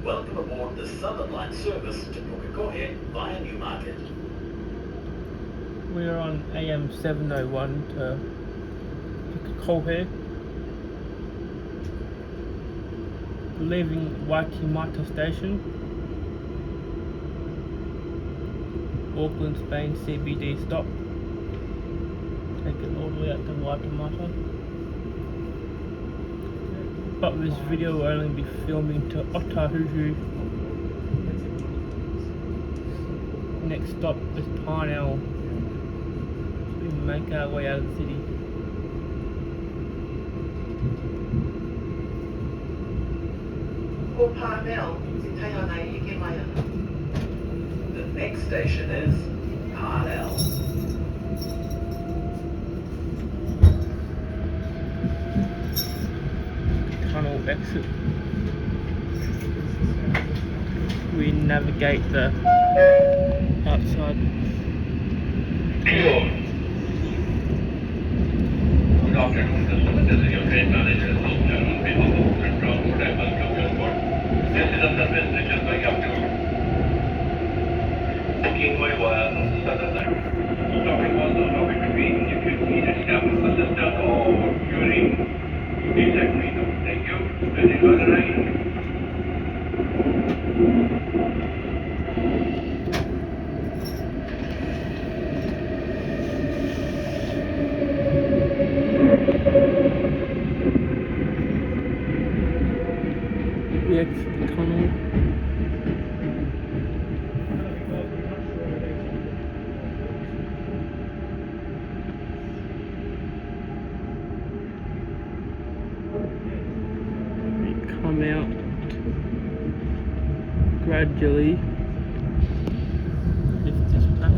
Welcome aboard the Southern Line service to Pukekohe via Newmarket. We are on AM 701 to Pukekohe, leaving Waitematā station, Auckland, Spain CBD stop. Take it all the way out to Waitematā. But this video will only be filming to Ōtāhuhu. Next stop is Parnell. We make our way out of the city. The next station is Parnell. Tunnel exit. We navigate the outside. Good afternoon, customers. This is your train manager, Auckland Transport and Auckland Transport. This is a service which is going up to Pukekohe via Southern Line. Stopping was not stopping between if you need a staff assistant or during please let me know. Thank you. Please enjoy the ride. We exit the tunnel. We come out gradually. Lift this back.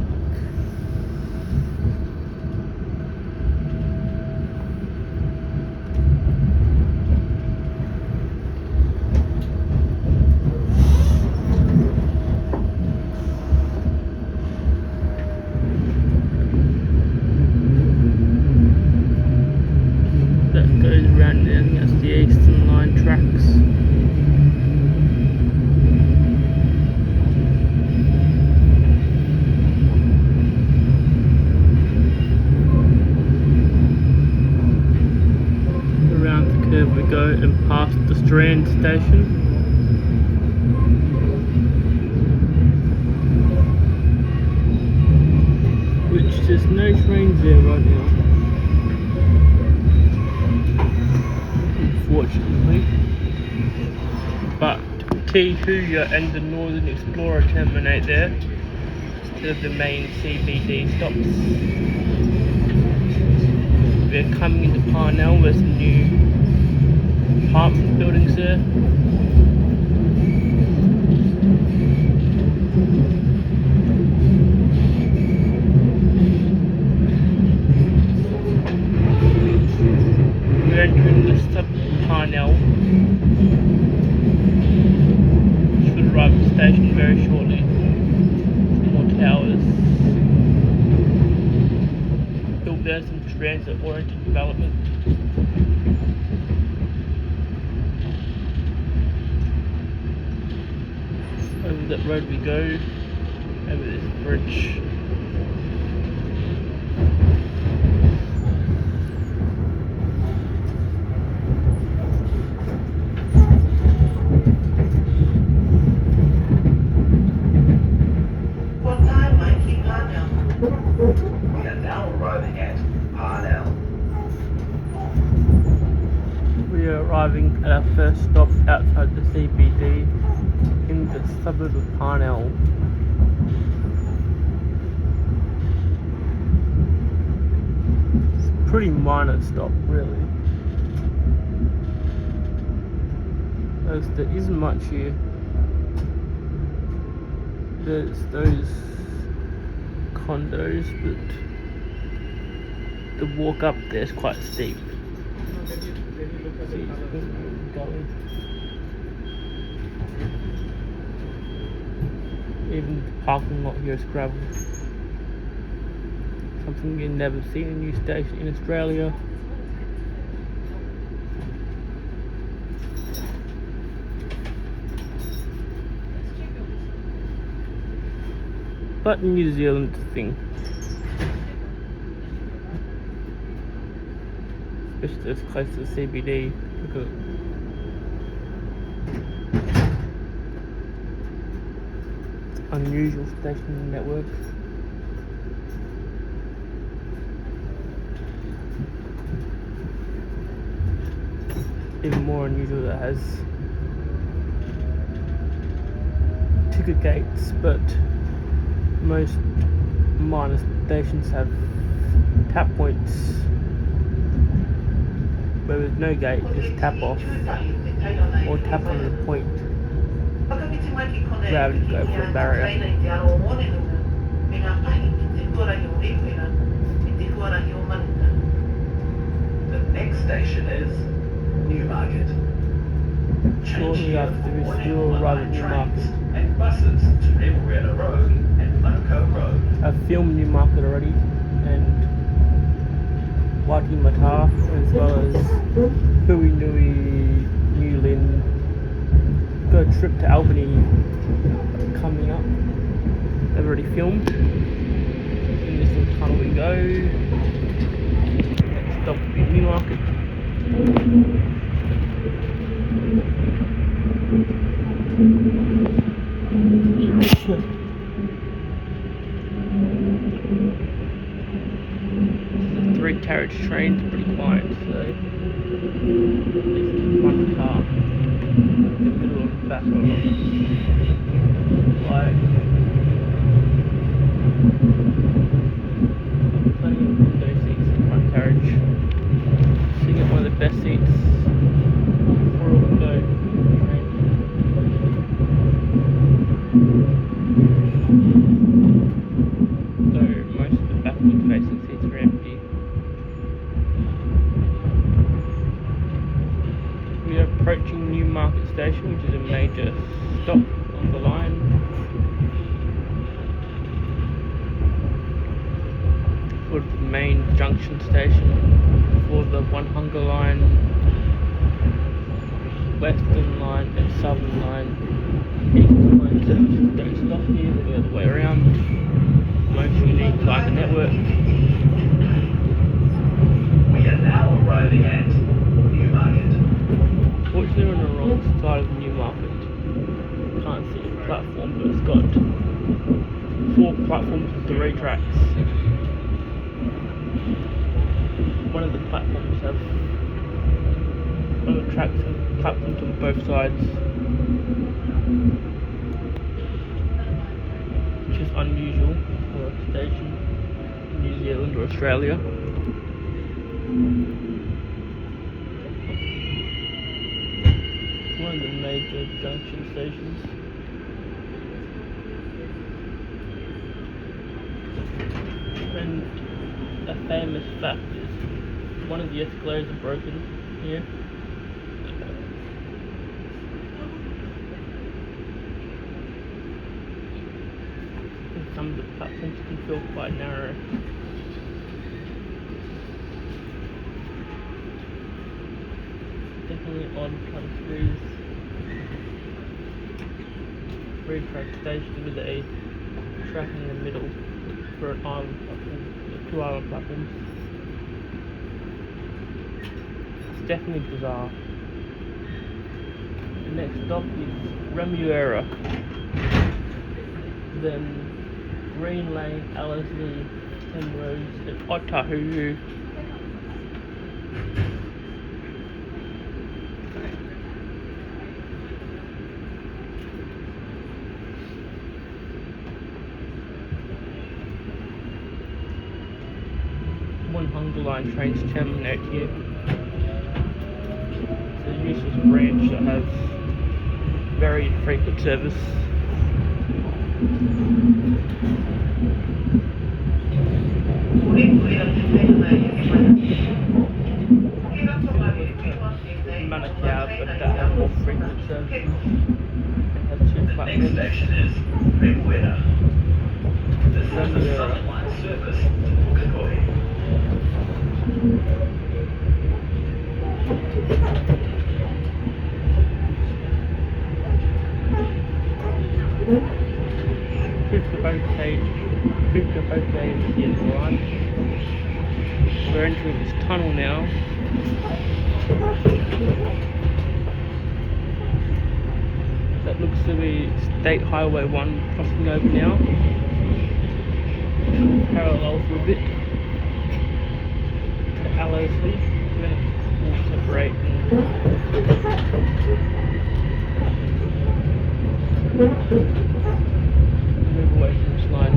That goes around there, I think that's the Eastern Line tracks. Around the curve we go and past the Strand station. Which there's no trains there right now. Unfortunately, but Ōtāhuhu and the Northern Explorer terminate there instead of the main CBD stops. We're coming into Parnell with some new apartment buildings there. We're entering the Parnell. Should arrive at the station very shortly. Some more towers. Built there, some transit-oriented development. Over that road we go. Over this bridge. We are now arriving at Parnell. We are arriving at our first stop outside the CBD in the suburb of Parnell. It's a pretty minor stop, really. As there isn't much here. There's those condos, but the walk up there is quite steep. See, going. Even the parking lot here is gravel. Something you never see in a new station in Australia. but New Zealand thing. Especially as close to the CBD, because it's unusual station network. Even more unusual that has ticket gates, but most minor stations have tap points where there's no gate, just tap off or tap on the point rather than go for a barrier. The next station is Newmarket. Shortly after this, we will arrive at Newmarket. And buses to Riverina Road and Manukau Road. I've filmed Newmarket already and Waitematā, as well as Huinui, New Lynn. Got a trip to Albany coming up. I've already filmed. In this little tunnel we go. Next stop will be Newmarket. 3-carriage train's pretty quiet, so at least one car in the middle and back of quiet. Plenty of window seats in the front carriage. So you get one of the best seats for a window train. Though most of the backward facing seats are empty. We are approaching Newmarket Station, which is a major stop on the line. For the main junction station for the One Hunger Line, Western Line and Southern Line. Eastern Line services don't stop here, they go the way around. Most unique like the network. We are now arriving at Newmarket. Fortunately, we're on the wrong side of Newmarket. Can't see a platform, but it's got 4 platforms with 3 tracks. One of the platforms have tracks and platforms on both sides, which is unusual for a station in New Zealand or Australia. One of the major junction stations. And a famous fact is one of the escalators are broken here. And some of the platforms can feel quite narrow. Definitely odd trying to squeeze 3-track station with a track in the middle for an island platform, 2 island platforms. It's definitely bizarre. The next stop is Remuera, then Green Lane, Ellerslie, Penrose and Ōtāhuhu. One Hunger Line trains terminate here. It's a useless branch that has very infrequent service. Manukau, but that has more frequent services. It has 2 The next platforms. station is Riverina. This is the Southern Line service to Pukekohe. Fukahoke is the line. We're entering this tunnel now. That looks to be State Highway 1 crossing over now. Parallels a bit to Allosley. Then it will separate and move away from this line.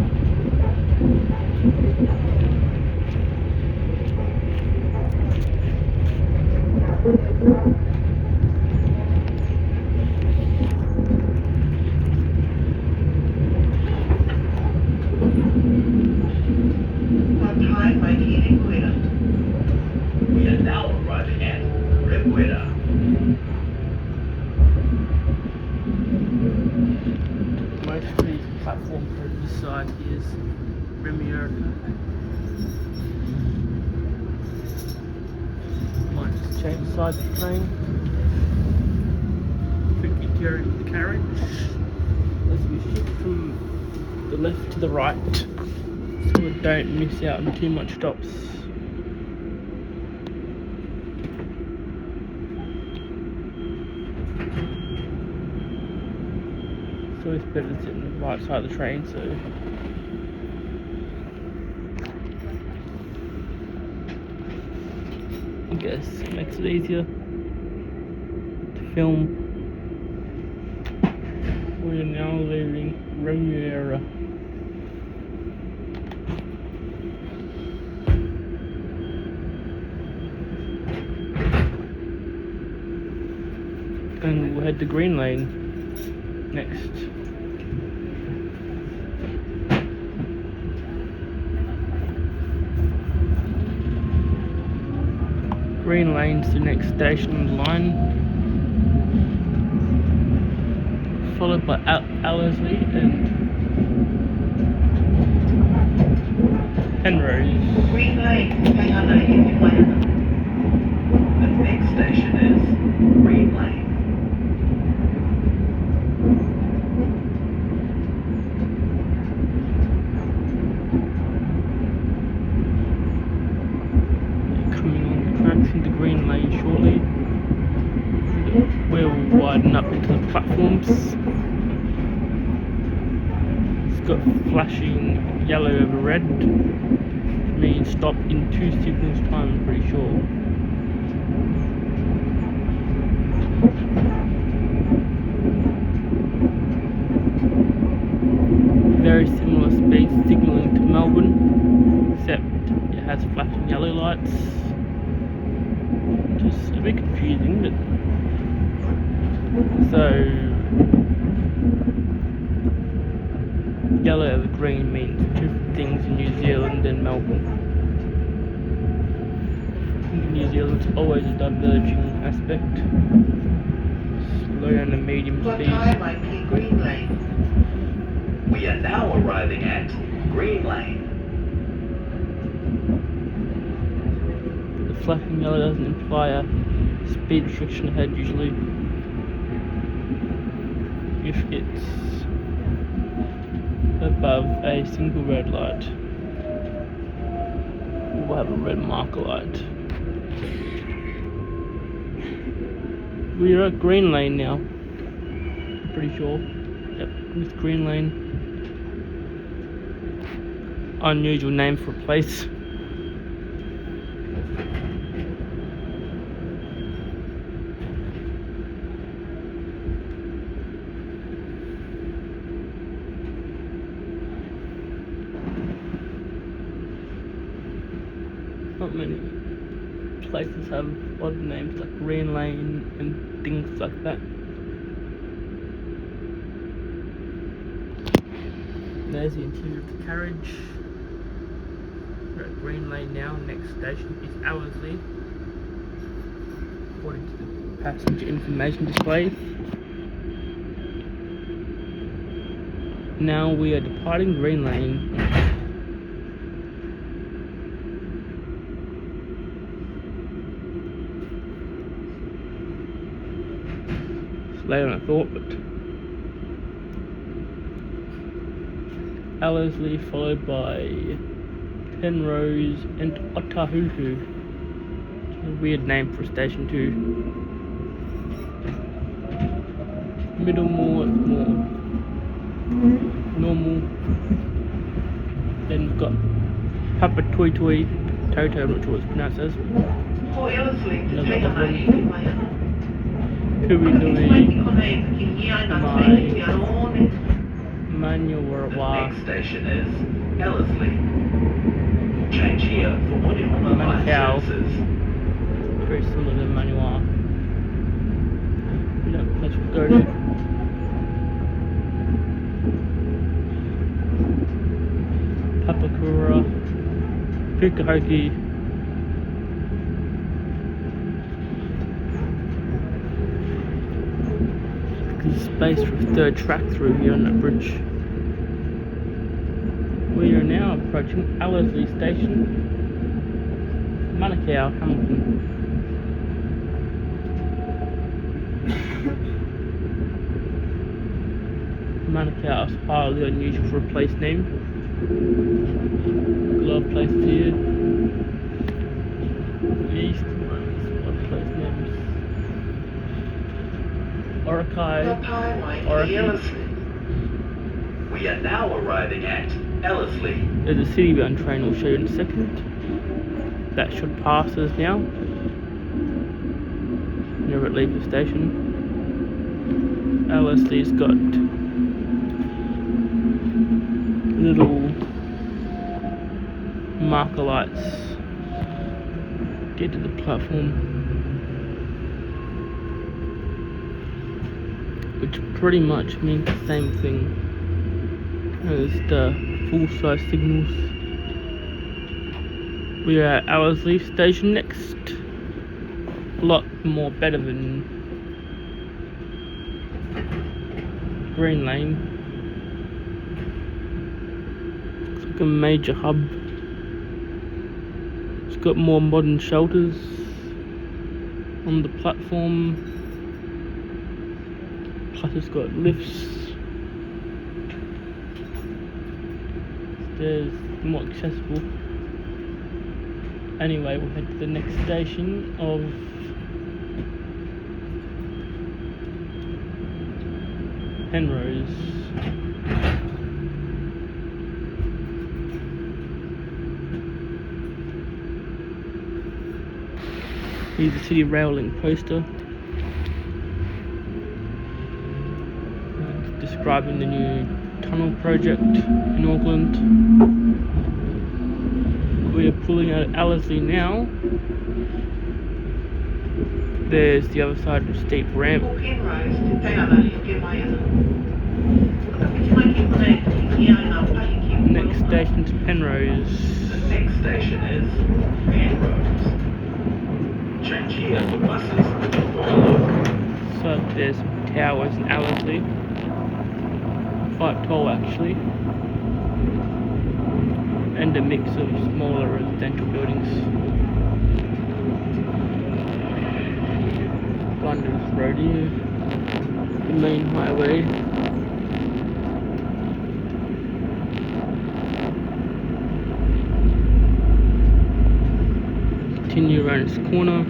We are now arriving at Waitematā. Most of these platforms on this side is Remuera. Might just change the side of the train. Quickly carry the carriage as we shift from the left to the right so we don't miss out on too much stops. So it's better to sit on the right side of the train, so I guess it makes it easier to film. We are now leaving Remuera. And we'll head to Green Lane next. Green Lane's the next station on the line, followed by Allosley and Penrose. Green Lane, hang on, the next station is Green Lane. Into Green Lane shortly. We'll widen up into the platforms. It's got flashing yellow over red, which means stop in 2 signals time, I'm pretty sure. Very similar speed signalling to Melbourne, except it has flashing yellow lights. Just a bit confusing, but so yellow over green means different things in New Zealand and Melbourne. In New Zealand it's always a diverging aspect. Slow down to medium speed. Green Lane. We are now arriving at Green Lane. Flashing yellow doesn't imply a speed restriction ahead usually. If it's above a single red light, we'll have a red marker light. We are at Green Lane now. Pretty sure. Yep, it's Green Lane. Unusual name for a place. Not many places have odd names like Green Lane and things like that. There's the interior of the carriage. We're at Green Lane now. Next station is Allosley, according to the passenger information display. Now we are departing Green Lane. Later than I thought, but Ellerslie, followed by Penrose and Ōtāhuhu. It's a weird name for a station too. Middlemore is more normal. Then we've got Papa Toi Toi Toto, I'm not sure what it's pronounced as. Another Auckland. Hui Nui Mai The Manuawa. next station is Ellerslie. Change here for Waitematā line Manukau. services. Very similar to Manuawa. Let's go to Papakura, Pukekohe. There's space for a third track through here on that bridge. We are now approaching Ellerslie Station, Manukau, Hamilton. Manukau is highly unusual for a place name. A lot of places here. East, a lot of place names. Orakai. We are now arriving at Ellerslie. There's a city-bound train I'll show you in a second. That should pass us now. Whenever it leaves the station. Ellerslie's got little marker lights get to the platform, which pretty much means the same thing as the full-size signals. We are at Ellerslie Station next. A lot more better than Green Lane. It's like a major hub. It's got more modern shelters on the platform. Plus it's got lifts. Stairs, more accessible. Anyway, we'll head to the next station of Penrose. Here's the City Rail Link poster describing the new tunnel project in Auckland. We are pulling out of Ellerslie now. There's the other side of the steep ramp. Next station's Penrose. The next station is Penrose. Change here for buses. So there's some towers in Ellerslie. Quite tall actually. And a mix of smaller residential buildings. London's Road here, the main highway. Continue around this corner.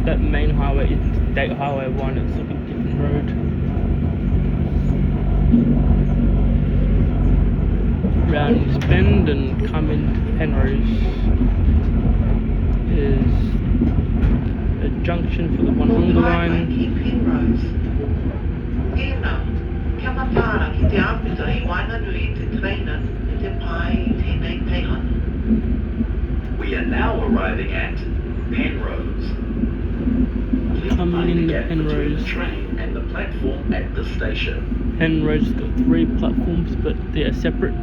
That main highway is State Highway 1, it's like a different road. Round this bend and come into Penrose is a junction for the Ōtāhuhu line. We are now arriving at Penrose. Please Coming mind the into gap between Penrose. the train and the platform at the station. Penrose has got 3 platforms, but they are separate.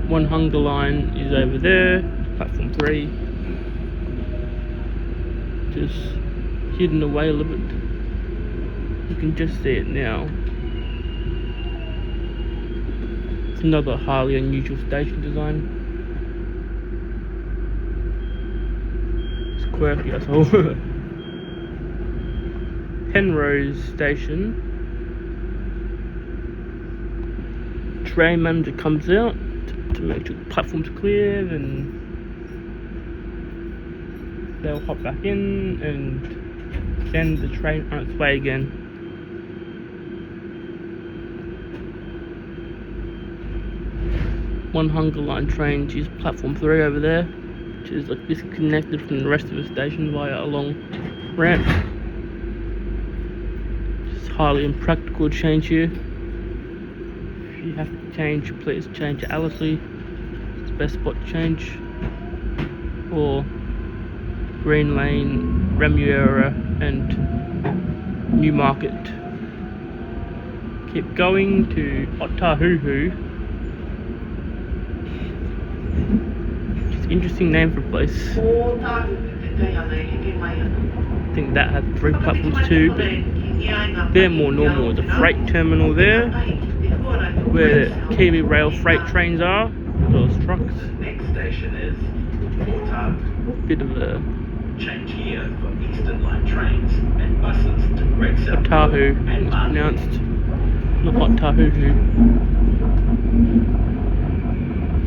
Ōtāhuhu line is over there, platform 3. Just hidden away a little bit. You can just see it now. It's another highly unusual station design. It's quirky as all. Penrose Station. train manager comes out to make sure the platform's clear, and they'll hop back in and send the train on its way again. One Hunger Line train uses platform 3 over there, which is like disconnected from the rest of the station via a long ramp. It's highly impractical to change here. If you have to change, please change to Allesley. It's the best spot to change. Or Green Lane, Remuera and Newmarket. Keep going to Ōtāhuhu. Interesting name for a place. I think that has 3 platforms too, but they're more normal. The freight terminal there, where Kiwi Rail freight trains are, those trucks. Next station is Ōtāhuhu. Bit of a Change here for Eastern Line trains and buses to Great South Ōtāhuhu, and it's Market. pronounced, not Ōtāhuhu.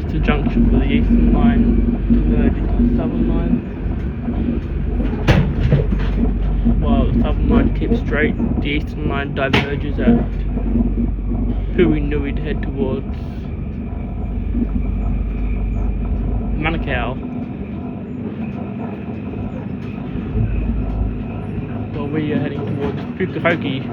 It's a junction for the Eastern Line diverging to the Southern Line. While the Southern Line keeps straight, the Eastern Line diverges at Puinui to head towards Manukau. While we are heading towards Pukekohe.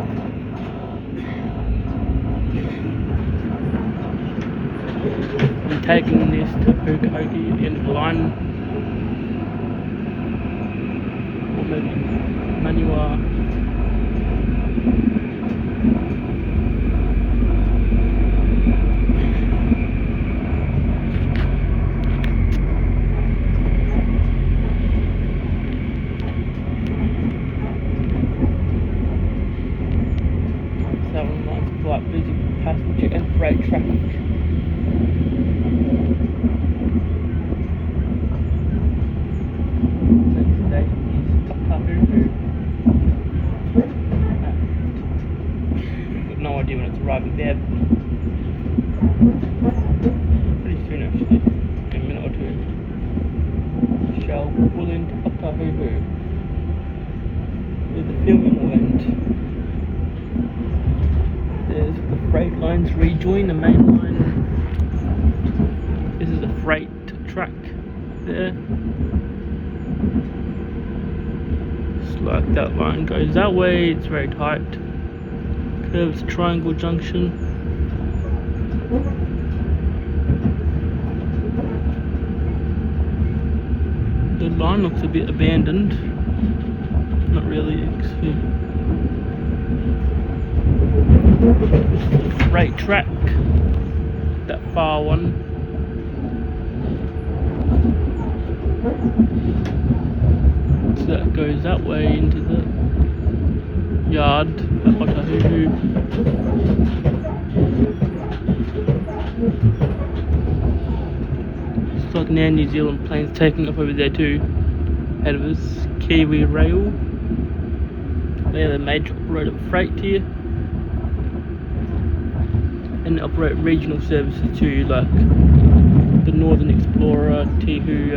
I'm taking this to Pukekohe at the end of the line, or maybe Manua. Southern Line's quite busy with passenger and freight traffic. No idea when it's arriving there. Pretty soon actually, in a minute or two. Shall pull into Ōtāhuhu. Where the filming will end. There's the freight lines rejoin the main line. This is a freight track there. It's like that line goes that way, it's very tight. Curves Triangle Junction. The line looks a bit abandoned. Not really, actually. Freight track. That far one. So that goes that way into the yard at Ōtāhuhu. It's like now New Zealand planes taking off over there too. Ahead of us, Kiwi Rail. They're the major operator of freight here. And they operate regional services too, like the Northern Explorer, Tihu,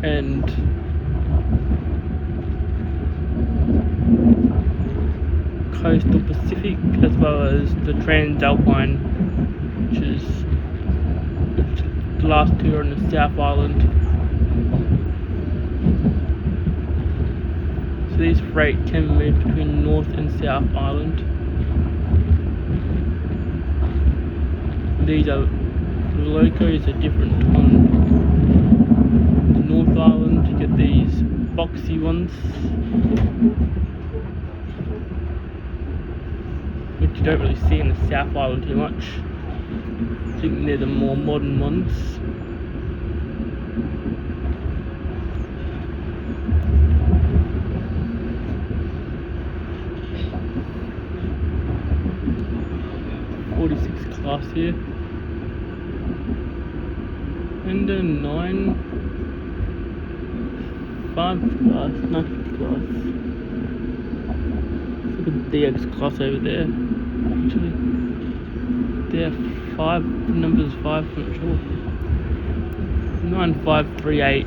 and Coastal Pacific, as well as the Transalpine, which is the last 2 are on the South Island. So these freight can move between North and South Island. These are the locos are different on the North Island. You get these boxy ones, which you don't really see in the South Island too much. I think they're the more modern ones. '46 class here. And a 9.5 class, 950 class. Look at the DX class over there. Actually, there. Numbers 5, I'm not sure. 9538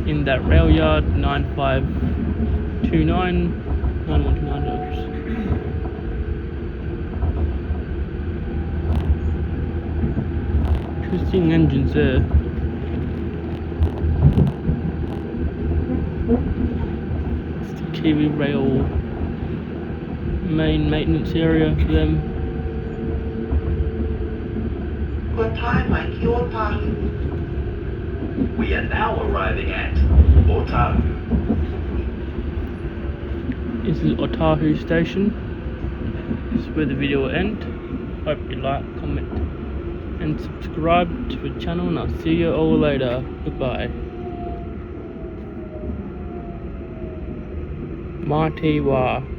in that rail yard. 9529 9129. Interesting engines there. It's the Kiwi Rail main maintenance area for them. We are now arriving at Ōtāhuhu. This is Ōtāhuhu station. This is where the video will end. Hope you like, comment and subscribe to the channel, and I'll see you all later. Goodbye. Mā te wā.